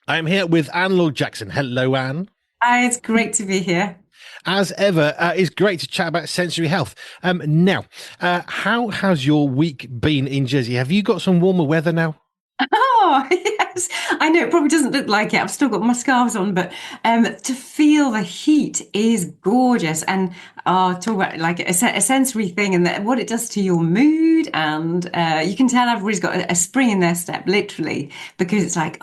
I'm here with Anne Laure Jackson. Hello, Anne. Hi, it's great to be here. As ever, it's great to chat about sensory health. How has your week been in Jersey? Have you got some warmer weather now? Oh, yes. I know it probably doesn't look like it. I've still got my scarves on, but to feel the heat is gorgeous. And talk about like a sensory thing and what it does to your mood. And you can tell everybody's got a spring in their step, literally, because it's like,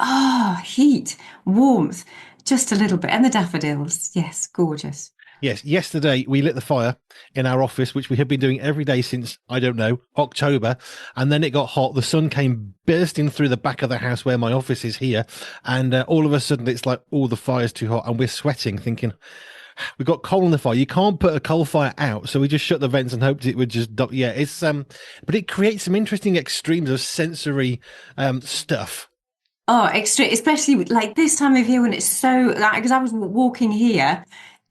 heat, warmth, just a little bit. And the daffodils. Yes, gorgeous. Yes, yesterday we lit the fire in our office, which we have been doing every day since, I don't know, October. And then it got hot. The sun came bursting through the back of the house where my office is here. And all of a sudden, it's like, oh, the fire's too hot. And we're sweating, thinking, we've got coal in the fire. You can't put a coal fire out. So we just shut the vents and hoped it would just, yeah, but it creates some interesting extremes of sensory stuff. Oh, extreme, especially like this time of year when it's so like because I was walking here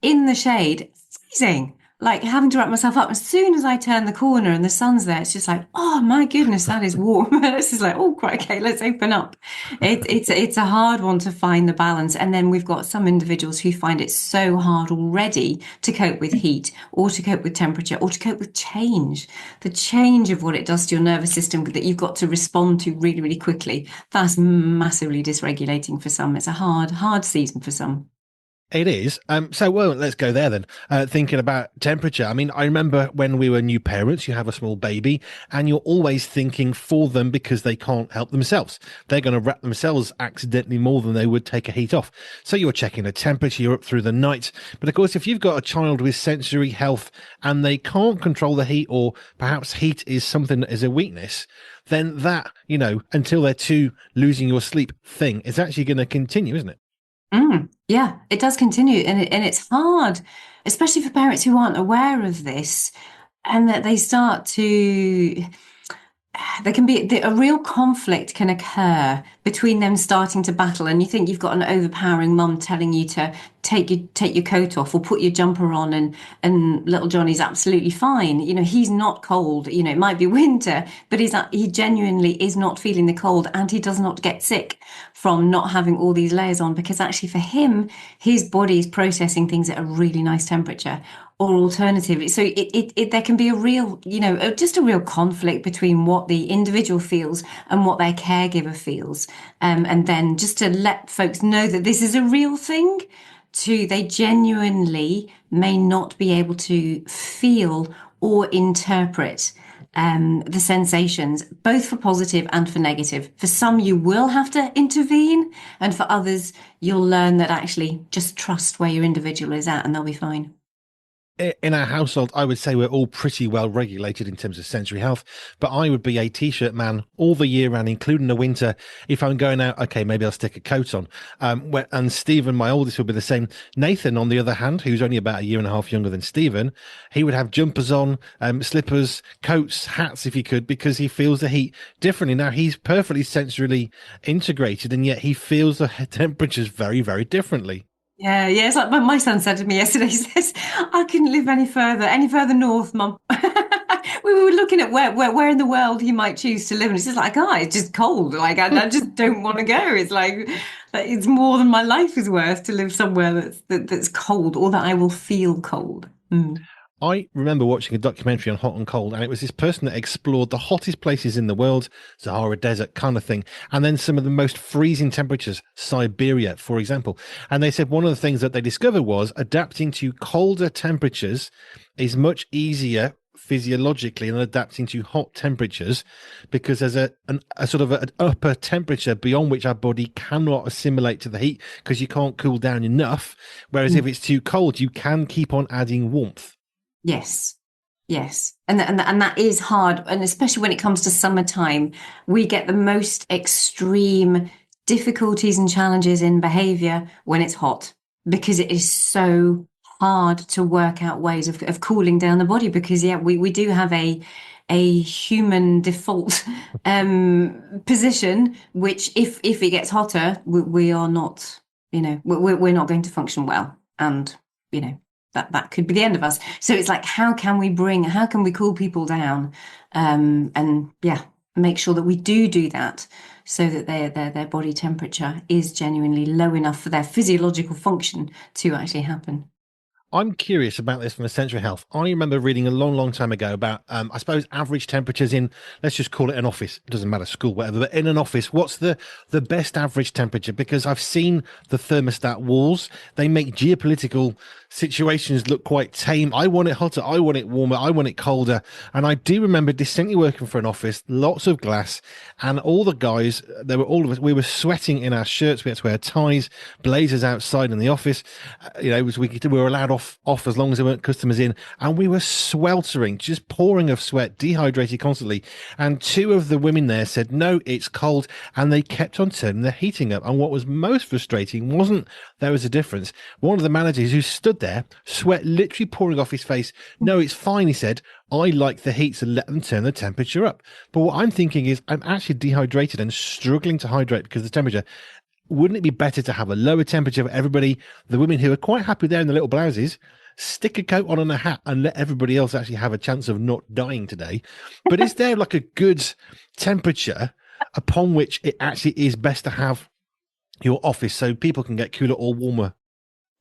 in the shade, freezing, like having to wrap myself up. As soon as I turn the corner and the sun's there, it's just like, oh my goodness, that is warm. This is like, oh, quite okay, let's open up. It's a hard one to find the balance, and then we've got some individuals who find it so hard already to cope with heat, or to cope with temperature, or to cope with change. The change of what it does to your nervous system that you've got to respond to really, really quickly. That's massively dysregulating for some. It's a hard season for some. It is. Well, let's go there then. Thinking about temperature. I mean, I remember when we were new parents, you have a small baby and you're always thinking for them because they can't help themselves. They're going to wrap themselves accidentally more than they would take a heat off. So you're checking the temperature, you're up through the night. But of course, if you've got a child with sensory health and they can't control the heat, or perhaps heat is something that is a weakness, then that, until they're two losing your sleep thing is actually going to continue, isn't it? Yeah, it does continue, and it's hard, especially for parents who aren't aware of this, and that they start to there can be a real conflict can occur between them starting to battle, and you think you've got an overpowering mum telling you to take your coat off or put your jumper on, and little Johnny's absolutely fine. He's not cold. It might be winter, but he genuinely is not feeling the cold, and he does not get sick from not having all these layers on, because actually for him, his body is processing things at a really nice temperature. Or alternatively, so there can be a real, just a real conflict between what the individual feels and what their caregiver feels. And then just to let folks know that this is a real thing, they genuinely may not be able to feel or interpret the sensations, both for positive and for negative. For some, you will have to intervene, and for others, you'll learn that actually just trust where your individual is at and they'll be fine. In our household, I would say we're all pretty well regulated in terms of sensory health, but I would be a t-shirt man all the year round, including the winter. If I'm going out, okay, maybe I'll stick a coat on. And Stephen, my oldest, would be the same. Nathan, on the other hand, who's only about a year and a half younger than Stephen, he would have jumpers on, slippers, coats, hats, if he could, because he feels the heat differently. Now, he's perfectly sensorily integrated, and yet he feels the temperatures very, very differently. Yeah, yeah. It's like my son said to me yesterday, he says, I couldn't live any further north, Mum. We were looking at where in the world he might choose to live. And it's just like, it's just cold. Like, I just don't want to go. It's like, it's more than my life is worth to live somewhere that's cold, or that I will feel cold. Mm. I remember watching a documentary on hot and cold, and it was this person that explored the hottest places in the world, Sahara Desert kind of thing, and then some of the most freezing temperatures, Siberia, for example. And they said one of the things that they discovered was adapting to colder temperatures is much easier physiologically than adapting to hot temperatures, because there's a sort of an upper temperature beyond which our body cannot assimilate to the heat because you can't cool down enough. Whereas if Mm. it's too cold, you can keep on adding warmth. Yes. Yes. And that is hard. And especially when it comes to summertime, we get the most extreme difficulties and challenges in behavior when it's hot, because it is so hard to work out ways of cooling down the body. Because yeah, we do have a human default position, which if it gets hotter, we are not, we're not going to function well. And, you know, that could be the end of us. So it's like, how can we cool people down? And yeah. make sure that we do that so that their body temperature is genuinely low enough for their physiological function to actually happen. I'm curious about this from a sensory health. I remember reading a long, long time ago about, I suppose, average temperatures in, let's just call it an office. It doesn't matter, school, whatever, but in an office, what's the best average temperature? Because I've seen the thermostat walls. They make geopolitical situations look quite tame. I want it hotter. I want it warmer. I want it colder. And I do remember distinctly working for an office, lots of glass, and all the guys, they were all of us, we were sweating in our shirts. We had to wear ties, blazers outside in the office. It was, we were allowed off as long as there weren't customers in, and we were sweltering, just pouring of sweat, dehydrated constantly. And two of the women there said, "No, it's cold," and they kept on turning the heating up. And what was most frustrating wasn't there was a difference. One of the managers who stood there, sweat literally pouring off his face. "No, it's fine," he said. "I like the heat, so let them turn the temperature up." But what I'm thinking is, I'm actually dehydrated and struggling to hydrate because of the temperature. Wouldn't it be better to have a lower temperature for everybody? The women who are quite happy there in the little blouses, stick a coat on and a hat and let everybody else actually have a chance of not dying today. But is there like a good temperature upon which it actually is best to have your office so people can get cooler or warmer?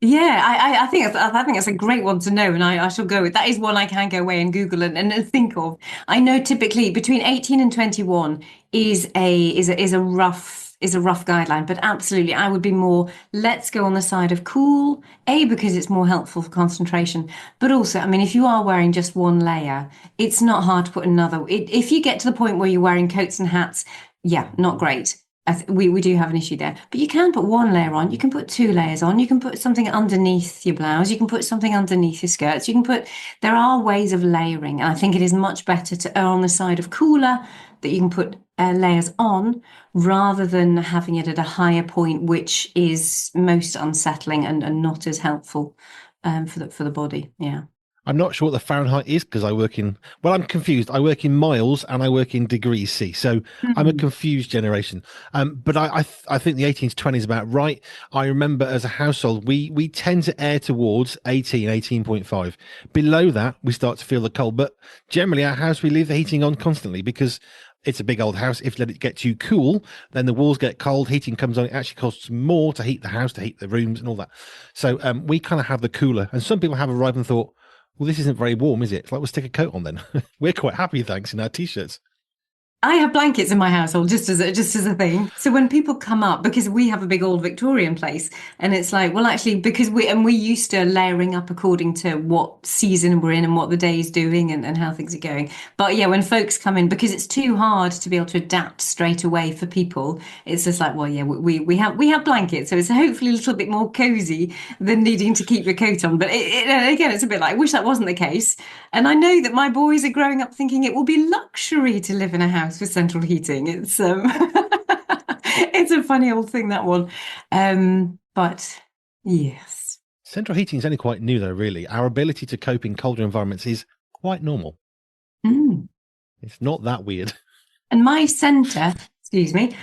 Yeah, I think that's a great one to know, and I shall go with that. Is one I can go away and Google and think of. I know typically between 18 and 21 is a rough guideline, but absolutely I would be more let's go on the side of cool, A, because it's more helpful for concentration, but also, I mean, if you are wearing just one layer, it's not hard to put another. If you get to the point where you're wearing coats and hats, yeah, not great. We do have an issue there, but you can put one layer on, you can put two layers on, you can put something underneath your blouse, you can put something underneath your skirts, there are ways of layering. And I think it is much better to err on the side of cooler that you can put layers on rather than having it at a higher point, which is most unsettling and not as helpful for the body. Yeah. I'm not sure what the Fahrenheit is because I work in, well, I'm confused. I work in miles and I work in degrees C. So I'm a Mhm. confused generation. But I think the 18 to 20 is about right. I remember as a household, we tend to err towards 18, 18.5. Below that, we start to feel the cold. But generally, our house, we leave the heating on constantly because it's a big old house. If you let it get too cool, then the walls get cold, heating comes on. It actually costs more to heat the house, to heat the rooms and all that. So we kind of have the cooler. And some people have arrived and thought, well, this isn't very warm, is it? It's like, we'll stick a coat on then. We're quite happy, thanks, in our t-shirts. I have blankets in my household just as a thing. So when people come up, because we have a big old Victorian place, and it's like, well, actually, because we used to layering up according to what season we're in and what the day is doing and how things are going. But yeah, when folks come in, because it's too hard to be able to adapt straight away for people, it's just like, well, yeah, we have blankets, so it's hopefully a little bit more cozy than needing to keep your coat on. But again, it's a bit like, I wish that wasn't the case. And I know that my boys are growing up thinking it will be luxury to live in a house with central heating. It's it's a funny old thing, that one. But yes. Central heating is only quite new, though, really. Our ability to cope in colder environments is quite normal. Mm. It's not that weird. And my centre, excuse me,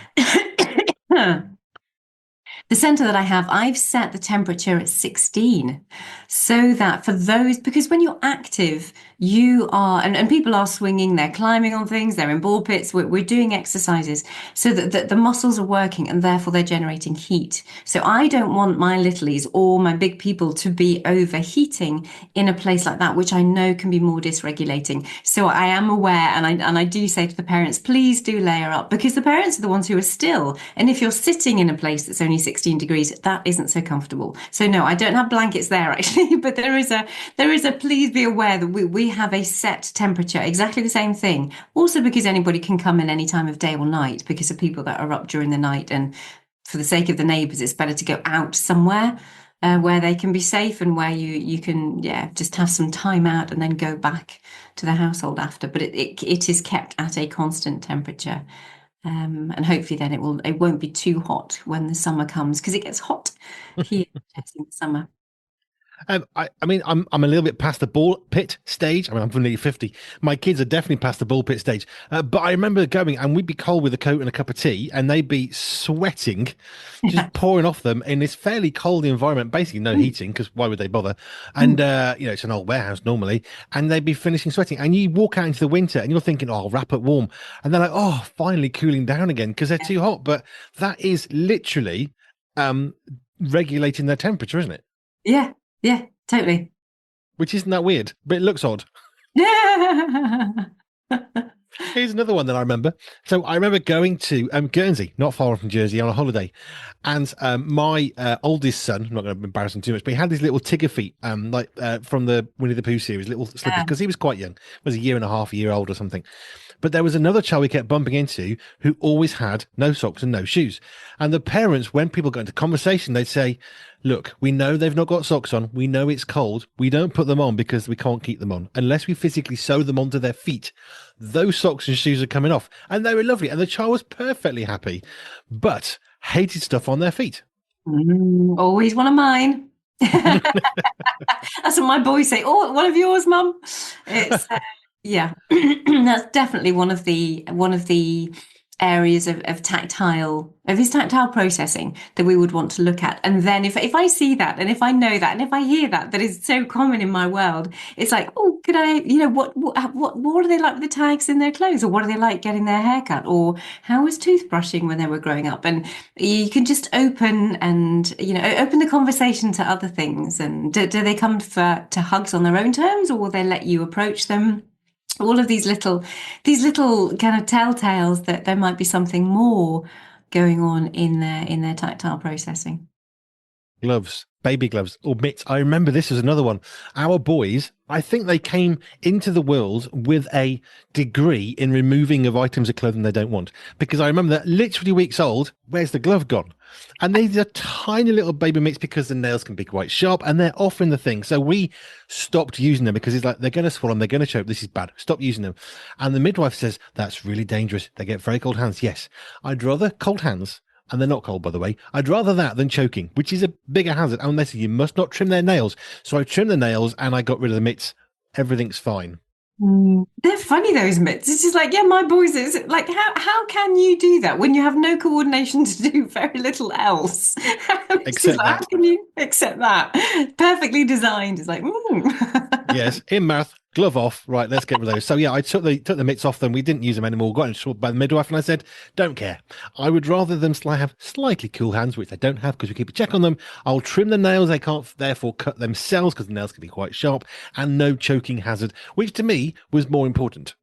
the center that I have, I've set the temperature at 16 so that for those, because when you're active, you are, and people are swinging, they're climbing on things, they're in ball pits, we're doing exercises so that the muscles are working and therefore they're generating heat. So I don't want my littlies or my big people to be overheating in a place like that, which I know can be more dysregulating. So I am aware and I do say to the parents, please do layer up because the parents are the ones who are still. And if you're sitting in a place that's only 16 degrees, that isn't so comfortable. So no, I don't have blankets there actually, but there is a please be aware that we have a set temperature, exactly the same thing. Also because anybody can come in any time of day or night because of people that are up during the night. And for the sake of the neighbours, it's better to go out somewhere where they can be safe and where you can just have some time out and then go back to the household after. But it is kept at a constant temperature. And hopefully then it won't be too hot when the summer comes because it gets hot here in the summer. I mean, I'm a little bit past the ball pit stage. I mean, I'm nearly 50. My kids are definitely past the ball pit stage. But I remember going, and we'd be cold with a coat and a cup of tea, and they'd be sweating, just pouring off them in this fairly cold environment. Basically, no heating because why would they bother? And it's an old warehouse normally, and they'd be finishing sweating. And you walk out into the winter, and you're thinking, "Oh, I'll wrap up warm," and they're like, "Oh, finally cooling down again," because they're too hot. But that is literally um, regulating their temperature, isn't it? Yeah, yeah, totally. Which isn't that weird, but it looks odd. Yeah. Here's another one that I remember. So I remember going to Guernsey, not far from Jersey, on a holiday, and my oldest son, I'm not going to embarrass him too much, but he had these little Tigger feet, from the Winnie the Pooh series, little slippers, because he was quite young, was a year and a half, a year old or something. But there was another child we kept bumping into who always had no socks and no shoes. And the parents, when people got into conversation, they'd say, "Look, we know they've not got socks on. We know it's cold. We don't put them on because we can't keep them on. Unless we physically sew them onto their feet, those socks and shoes are coming off." And they were lovely. And the child was perfectly happy, but hated stuff on their feet. Always one of mine. That's what my boys say. Oh, one of yours, Mum. It's yeah, that's definitely one of the areas of tactile of his tactile processing that we would want to look at. And then if I see that and if I know that and if I hear that that is so common in my world, it's like, oh, could I, what are they like with the tags in their clothes, or what are they like getting their hair cut, or how was toothbrushing when they were growing up? And you can just open the conversation to other things. And do they come to hugs on their own terms, or will they let you approach them? All of these little kind of telltales that there might be something more going on in their tactile processing. Gloves, baby gloves, or mitts. I remember this was another one. Our boys, I think they came into the world with a degree in removing of items of clothing they don't want. Because I remember that literally weeks old, where's the glove gone? And these are tiny little baby mitts because the nails can be quite sharp and they're often the thing. So we stopped using them because it's like they're going to swallow them, they're going to choke. This is bad. Stop using them. And the midwife says that's really dangerous. They get very cold hands. Yes, I'd rather cold hands, and they're not cold, by the way. I'd rather that than choking, which is a bigger hazard. And they say you must not trim their nails. So I trimmed the nails and I got rid of the mitts. Everything's fine. They're funny, those mitts. It's just like, yeah, my boys, it's like, how can you do that when you have no coordination to do very little else? It's just Except like, how that, can you accept that? Perfectly designed. It's like, yes, in math, glove off. Right, let's get rid of those. So yeah, I took the mitts off them. We didn't use them anymore. Got insured by the midwife, and I said, don't care. I would rather them have slightly cool hands, which they don't have because we keep a check on them. I'll trim the nails. They can't therefore cut themselves because the nails can be quite sharp, and no choking hazard, which to me was more important.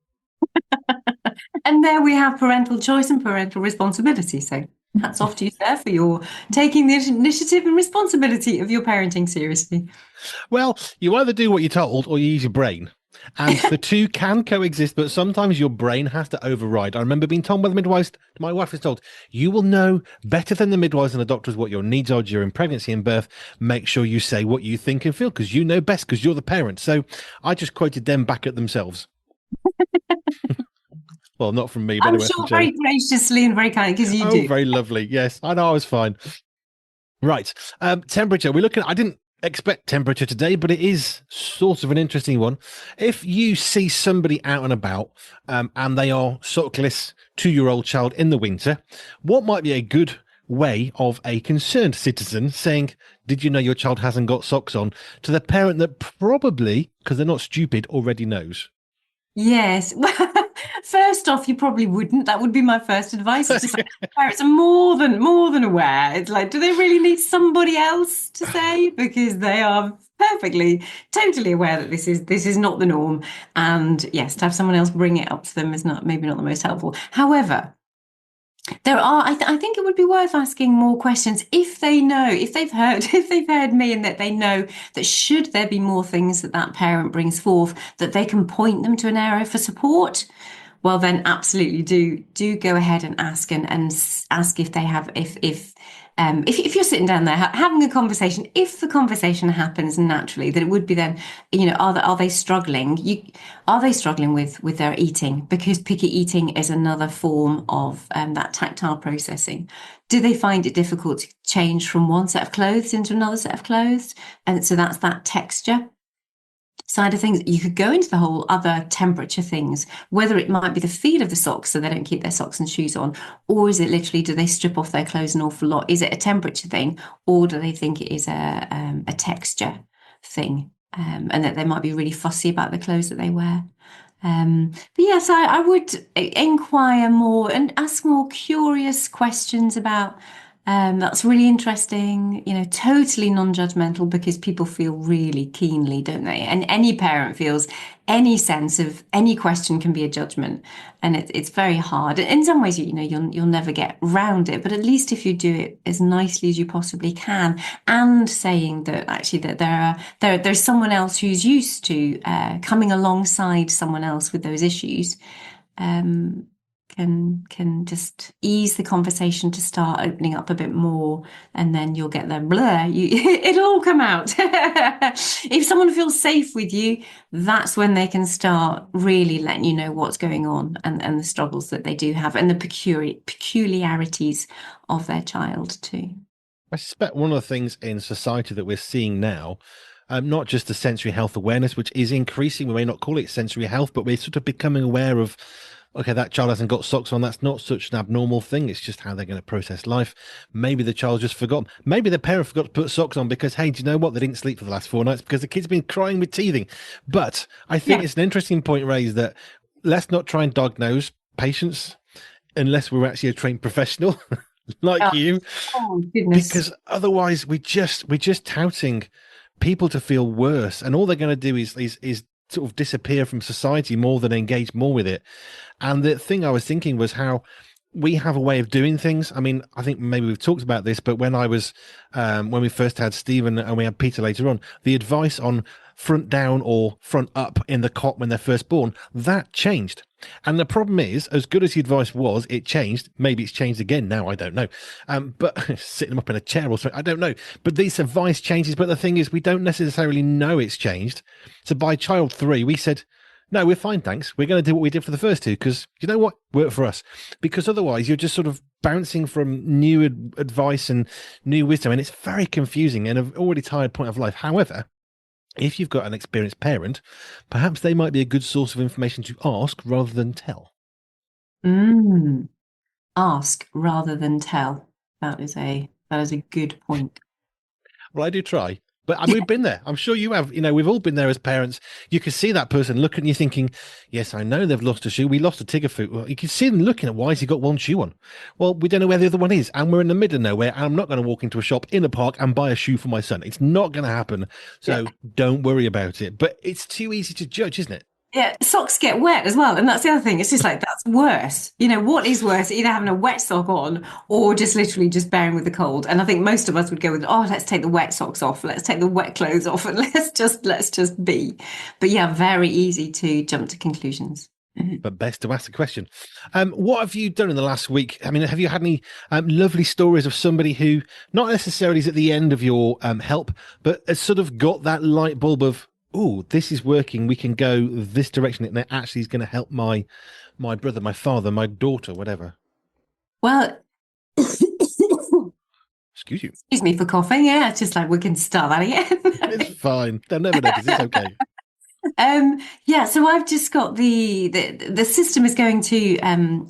And there we have parental choice and parental responsibility. So hats off to you, sir, for your taking the initiative and responsibility of your parenting seriously. Well, you either do what you're told or you use your brain. And the two can coexist, but sometimes your brain has to override. I remember being told by the midwives, my wife was told, you will know better than the midwives and the doctors what your needs are during pregnancy and birth. Make sure you say what you think and feel because you know best because you're the parent. So I just quoted them back at themselves. Well, not from me, but I'm anyway, sure from very Joe. graciously and very kindly, because you Oh, do. very lovely. Yes, I know I was fine. Right. Temperature. We're looking, I didn't expect temperature today, but it is sort of an interesting one. If you see somebody out and about and they are sockless 2-year-old child in the winter, what might be a good way of a concerned citizen saying, did you know your child hasn't got socks on, to the parent that probably, because they're not stupid, already knows? Yes. Well, first off, you probably wouldn't. That would be my first advice. It's just like parents are more than aware. It's like, do they really need somebody else to say? Because they are perfectly, totally aware that this is not the norm. And yes, to have someone else bring it up to them is not maybe not the most helpful. However, I think it would be worth asking more questions if they know, if they've heard, if they've heard me, and that they know that should there be more things that parent brings forth, that they can point them to an area for support. Well, then absolutely do go ahead and ask, and ask if they have, if If you're sitting down there having a conversation, if the conversation happens naturally, that it would be then, are they struggling? Are they struggling with their eating? Because picky eating is another form of that tactile processing. Do they find it difficult to change from one set of clothes into another set of clothes? And so that's that texture side of things. You could go into the whole other temperature things, whether it might be the feel of the socks so they don't keep their socks and shoes on, or is it literally, do they strip off their clothes an awful lot? Is it a temperature thing, or do they think it is a texture thing, and that they might be really fussy about the clothes that they wear? But yes, I would inquire more and ask more curious questions about. That's really interesting, totally non-judgmental, because people feel really keenly, don't they? And any parent feels any sense of any question can be a judgment, and it's very hard. In some ways, you'll never get round it, but at least if you do it as nicely as you possibly can, and saying that actually that there's someone else who's used to coming alongside someone else with those issues, um, can just ease the conversation to start opening up a bit more, and then you'll get the blur. It'll all come out. If someone feels safe with you, that's when they can start really letting you know what's going on, and the struggles that they do have, and the peculiarities of their child too. I suspect one of the things in society that we're seeing now, not just the sensory health awareness, which is increasing. We may not call it sensory health, but we're sort of becoming aware of, okay, that child hasn't got socks on. That's not such an abnormal thing. It's just how they're going to process life. Maybe the child just forgot. Maybe the parent forgot to put socks on because, hey, do you know what? They didn't sleep for the last 4 nights because the kid's been crying with teething. But I think Yeah. it's an interesting point raised that let's not try and diagnose patients unless we're actually a trained professional like Oh, you, oh, goodness. because otherwise we're just touting people to feel worse, and all they're going to do is sort of disappear from society more than engage more with it. And the thing I was thinking was how we have a way of doing things. I mean, I think maybe we've talked about this, but when we first had Stephen and we had Peter later on, the advice on front down or front up in the cot when they're first born, that changed. And the problem is, as good as the advice was, it changed. Maybe it's changed again now. I don't know. But sitting them up in a chair or something, I don't know. But this advice changes. But the thing is, we don't necessarily know it's changed. So by child 3, we said, no, we're fine, thanks. We're going to do what we did for the first 2 because you know what worked for us. Because otherwise, you're just sort of bouncing from new advice and new wisdom, and it's very confusing and an already tired point of life. However, if you've got an experienced parent, perhaps they might be a good source of information to ask rather than tell. Mm. Ask rather than tell. That is a good point. Well, I do try. But I mean, we've been there. I'm sure you have. We've all been there as parents. You can see that person looking at you thinking, yes, I know they've lost a shoe. We lost a Tigger foot. Well, you can see them looking at, why has he got one shoe on? Well, we don't know where the other one is. And we're in the middle of nowhere. And I'm not going to walk into a shop in a park and buy a shoe for my son. It's not going to happen. Yeah. So don't worry about it. But it's too easy to judge, isn't it? Yeah, socks get wet as well. And that's the other thing. It's just like, that's worse. What is worse? Either having a wet sock on or just literally just bearing with the cold. And I think most of us would go with, oh, let's take the wet socks off. Let's take the wet clothes off and let's just be. But yeah, very easy to jump to conclusions. But best to ask the question. What have you done in the last week? I mean, have you had any lovely stories of somebody who not necessarily is at the end of your help, but has sort of got that light bulb of, oh, this is working. We can go this direction, and it actually is going to help my brother, my father, my daughter, whatever. Well, Excuse you. excuse me for coughing. Yeah, it's just like we can start that It's again. fine. They'll never notice. It's okay. Yeah, so I've just got the system is going to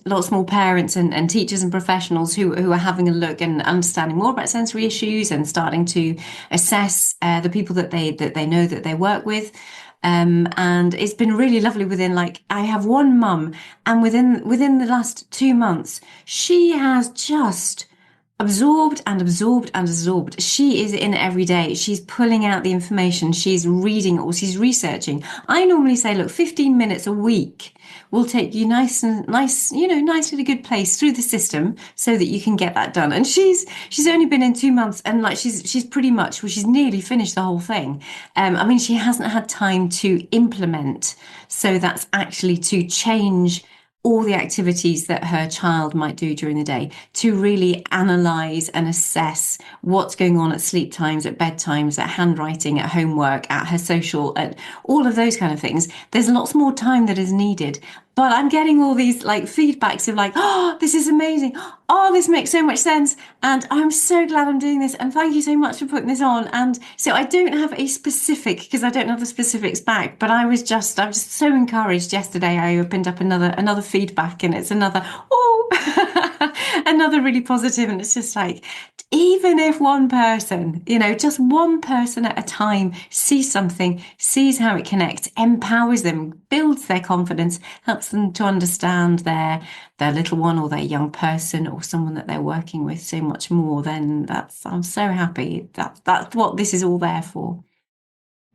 lots more parents and teachers and professionals who are having a look and understanding more about sensory issues and starting to assess the people that they know that they work with. And it's been really lovely. I have one mum, and within the last 2 months, she has just absorbed and absorbed and absorbed. She is in every day. She's pulling out the information. She's reading or she's researching. I normally say, look, 15 minutes a week will take you nicely a good place through the system so that you can get that done. And she's only been in 2 months, and like she's pretty much, well, she's nearly finished the whole thing. I mean, she hasn't had time to implement. So that's actually to change all the activities that her child might do during the day, to really analyze and assess what's going on at sleep times, at bedtimes, at handwriting, at homework, at her social, at all of those kind of things. There's lots more time that is needed. But I'm getting all these like feedbacks of like, oh, this is amazing. Oh, this makes so much sense. And I'm so glad I'm doing this. And thank you so much for putting this on. And so I don't have a specific, because I don't have the specifics back, but I was just so encouraged yesterday. I opened up another feedback, and it's another, oh, another really positive. And it's just like, even if one person, just one person at a time sees something, sees how it connects, empowers them, builds their confidence, helps them to understand their little one or their young person or someone that they're working with so much more, then I'm so happy. That's what this is all there for.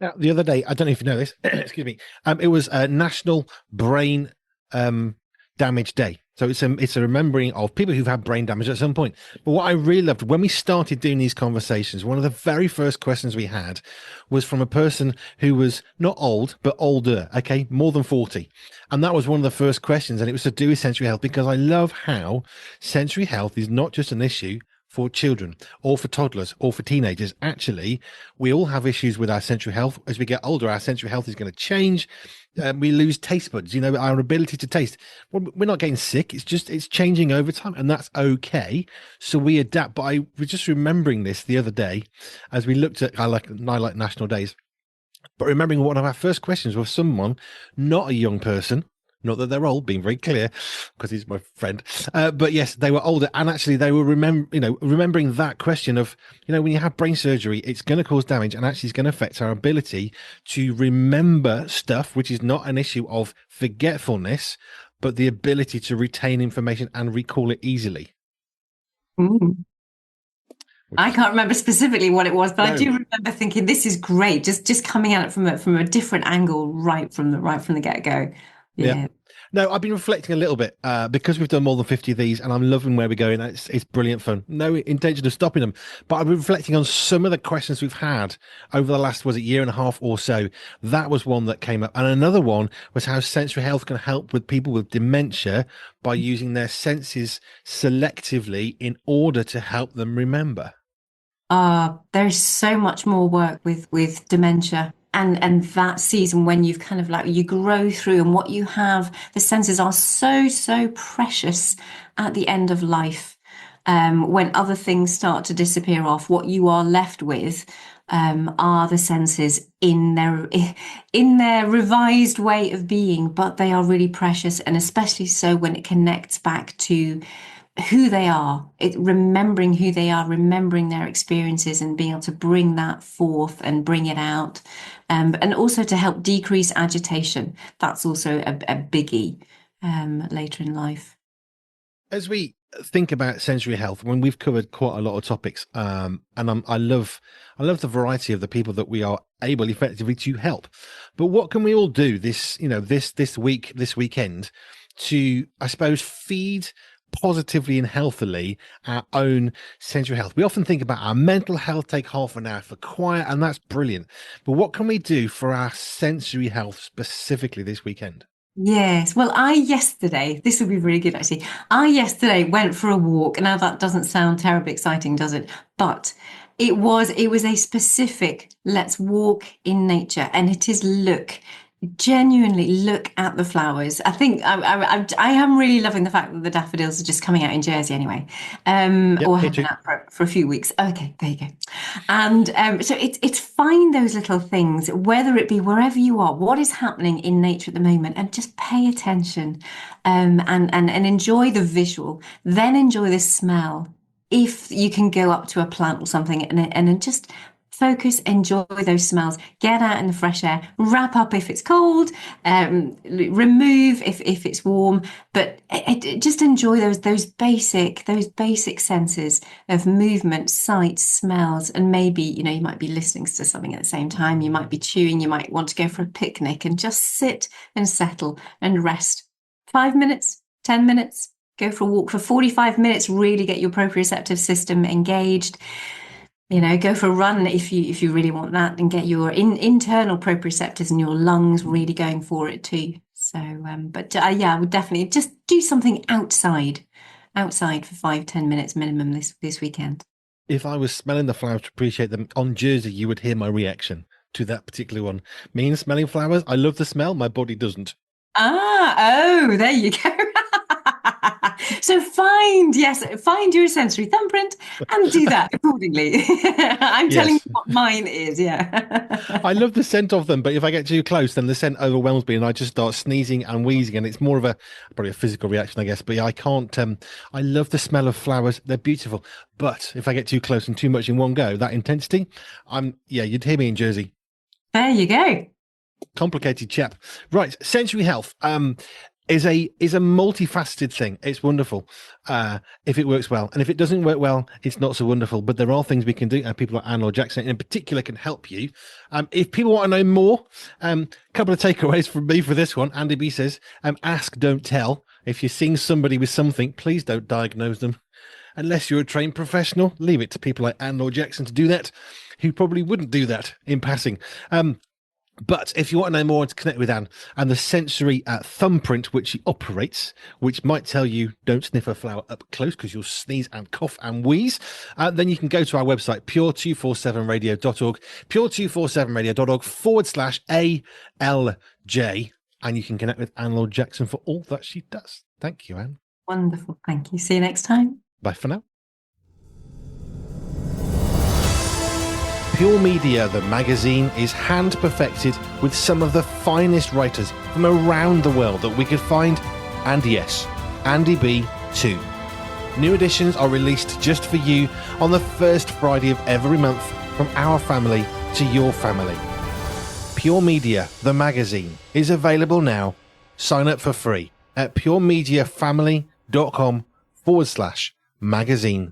Now, the other day, I don't know if you know this, excuse me, it was National Brain Damage Day. So it's a remembering of people who've had brain damage at some point. But what I really loved when we started doing these conversations, one of the very first questions we had was from a person who was not old, but older, okay, more than 40. And that was one of the first questions. And it was to do with sensory health, because I love how sensory health is not just an issue for children or for toddlers or for teenagers. Actually, we all have issues with our sensory health. As we get older, our sensory health is going to change. We lose taste buds, our ability to taste. We're not getting sick. It's changing over time, and that's okay. So we adapt. But I was just remembering this the other day as we looked at I like national days. But remembering one of our first questions was someone, not a young person, not that they're old, being very clear, because he's my friend. But yes, they were older, and actually they were remembering that question of, when you have brain surgery, it's going to cause damage, and actually it's going to affect our ability to remember stuff, which is not an issue of forgetfulness, but the ability to retain information and recall it easily. Mm. Which I is can't remember specifically what it was, but I do no, remember thinking this is great. Just coming at it from a different angle right from the get-go. yeah. Yeah. No, I've been reflecting a little bit because we've done more than 50 of these, and I'm loving where we're going. It's brilliant fun. No intention of stopping them, but I've been reflecting on some of the questions we've had over the last, was it year and a half or so? That was one that came up. And another one was how sensory health can help with people with dementia by using their senses selectively in order to help them remember. There's so much more work with dementia and that season when you've kind of like you grow through and what you have, the senses are so precious at the end of life. When other things start to disappear off, what you are left with are the senses in their revised way of being, but they are really precious, and especially so when it connects back to who they are, remembering who they are, remembering their experiences, and being able to bring that forth and bring it out, and also to help decrease agitation. That's also a biggie later in life. As we think about sensory health, when we've covered quite a lot of topics, and I love the variety of the people that we are able effectively to help. But what can we all do this weekend to, I suppose, feed positively and healthily our own sensory health? We often think about our mental health, take half an hour for quiet, and that's brilliant. But what can we do for our sensory health specifically this weekend? Yes. Well, this would be really good actually. I yesterday went for a walk. Now that doesn't sound terribly exciting, does it? But it was a specific let's walk in nature, and it is genuinely look at the flowers. I think I am really loving the fact that the daffodils are just coming out in Jersey anyway, Yep, or here have been too. out for a few weeks. Okay, there you go. And so it's find those little things, whether it be wherever you are, what is happening in nature at the moment, and just pay attention, and enjoy the visual, then enjoy the smell. If you can go up to a plant or something and then just focus, enjoy those smells, get out in the fresh air, wrap up if it's cold, remove if it's warm, but just enjoy those basic senses of movement, sight, smells, and maybe you might be listening to something at the same time, you might be chewing, you might want to go for a picnic and just sit and settle and rest. 5 minutes, 10 minutes. Go for a walk for 45 minutes, really get your proprioceptive system engaged. Go for a run if you really want that, and get your internal proprioceptors and your lungs really going for it too. So, yeah, I would definitely just do something outside for 5-10 minutes minimum this weekend. If I was smelling the flowers to appreciate them on Jersey, you would hear my reaction to that particular one. Me and smelling flowers, I love the smell, my body doesn't. Oh, there you go. So find your sensory thumbprint and do that accordingly. I'm telling you Yes. what mine is, yeah. I love the scent of them, but if I get too close, then the scent overwhelms me and I just start sneezing and wheezing. And it's more of probably a physical reaction, I guess. But yeah, I can't, I love the smell of flowers. They're beautiful. But if I get too close and too much in one go, that intensity, you'd hear me in Jersey. There you go. Complicated chap. Right. Sensory health. Is a multifaceted thing. It's wonderful if it works well, and if it doesn't work well, it's not so wonderful. But there are things we can do, and people like Anne Laure Jackson in particular can help you. If people want to know more, couple of takeaways from me for this one. Andy B says, "Ask, don't tell. If you're seeing somebody with something, please don't diagnose them, unless you're a trained professional. Leave it to people like Anne Laure Jackson to do that, who probably wouldn't do that in passing." But if you want to know more, to connect with Anne and the sensory thumbprint which she operates, which might tell you don't sniff a flower up close because you'll sneeze and cough and wheeze, then you can go to our website, pure247radio.org, pure247radio.org/ALJ, and you can connect with Anne Laure Jackson for all that she does. Thank you, Anne. Wonderful. Thank you. See you next time. Bye for now. Pure Media, the magazine, is hand perfected with some of the finest writers from around the world that we could find. And yes, Andy B too. New editions are released just for you on the first Friday of every month, from our family to your family. Pure Media, the magazine, is available now. Sign up for free at puremediafamily.com/magazine.